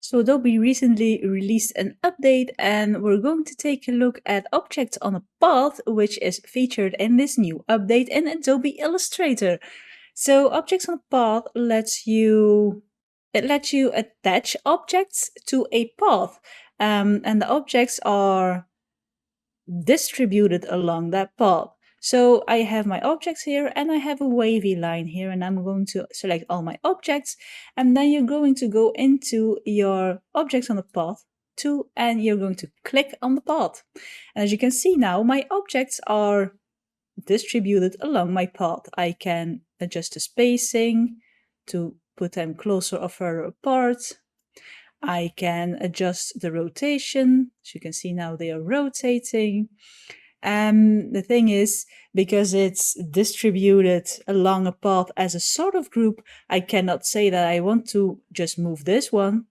So Adobe recently released an update and we're going to take a look at objects on a path, which is featured in this new update in Adobe Illustrator. So objects on a path lets you attach objects to a path, and the objects are distributed along that path. So I have my objects here and I have a wavy line here, and I'm going to select all my objects, and then you're going to go into your objects on the path tool and you're going to click on the path. And as you can see now, my objects are distributed along my path. I can adjust the spacing to put them closer or further apart. I can adjust the rotation. As you can see now, they are rotating. The thing is, because it's distributed along a path as a sort of group, I cannot say that I want to just move this one,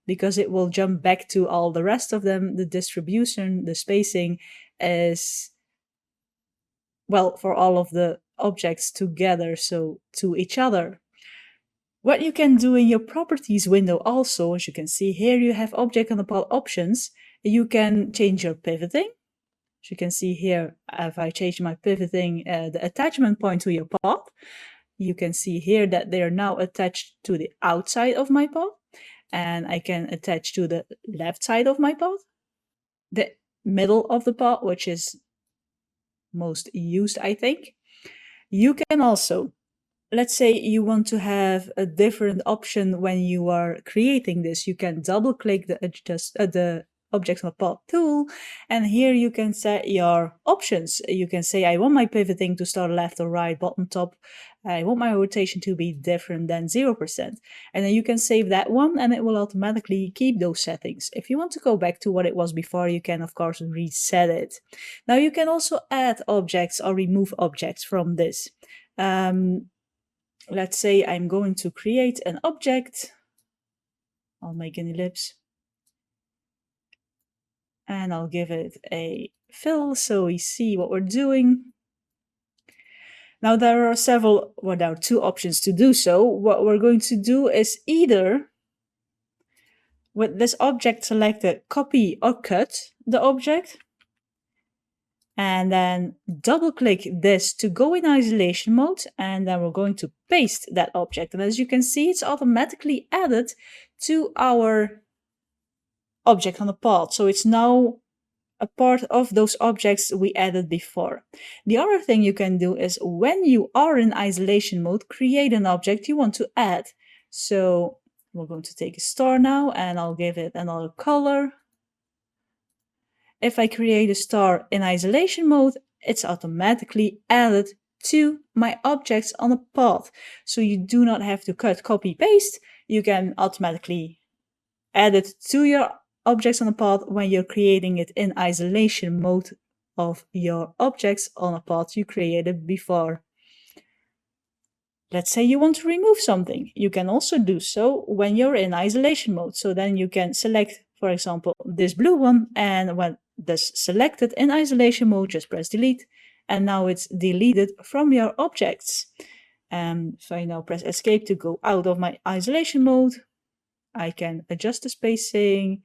because it will jump back to all the rest of them. The distribution, the spacing is, well, for all of the objects together, so to each other. What you can do in your properties window also, as you can see here, you have object on the path options. You can change your pivoting. As you can see here, if I change my pivoting, the attachment point to your path, you can see here that they are now attached to the outside of my path, and I can attach to the left side of my path, the middle of the path, which is most used, I think. You can also, let's say you want to have a different option when you are creating this, you can double click the objects on the path tool, and here you can set your options. You can say, I want my pivoting to start left or right, bottom, top. I want my rotation to be different than 0%. And then you can save that one and it will automatically keep those settings. If you want to go back to what it was before, you can of course reset it. Now you can also add objects or remove objects from this. Let's say I'm going to create an object. I'll make an ellipse. And I'll give it a fill so we see what we're doing. Now there are there are two options to do so. What we're going to do is either, with this object selected, copy or cut the object, and then double click this to go in isolation mode, and then we're going to paste that object. And as you can see, it's automatically added to our object on the path. So it's now a part of those objects we added before. The other thing you can do is, when you are in isolation mode, create an object you want to add. So we're going to take a star now and I'll give it another color. If I create a star in isolation mode, it's automatically added to my objects on a path. So you do not have to cut, copy, paste. You can automatically add it to your objects on a path when you're creating it in isolation mode of your objects on a path you created before. Let's say you want to remove something. You can also do so when you're in isolation mode. So then you can select, for example, this blue one, and when that's selected in isolation mode, just press delete, and now it's deleted from your objects. If I now press escape to go out of my isolation mode, I can adjust the spacing.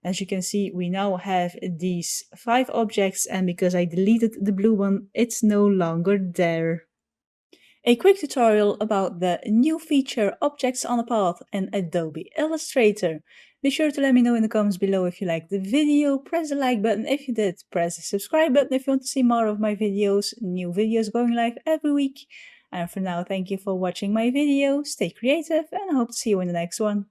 As you can see, we now have these 5 objects, and because I deleted the blue one, it's no longer there. A quick tutorial about the new feature Objects on a Path in Adobe Illustrator. Be sure to let me know in the comments below if you liked the video, press the like button if you did, press the subscribe button if you want to see more of my videos, new videos going live every week. And for now, thank you for watching my video, stay creative, and I hope to see you in the next one.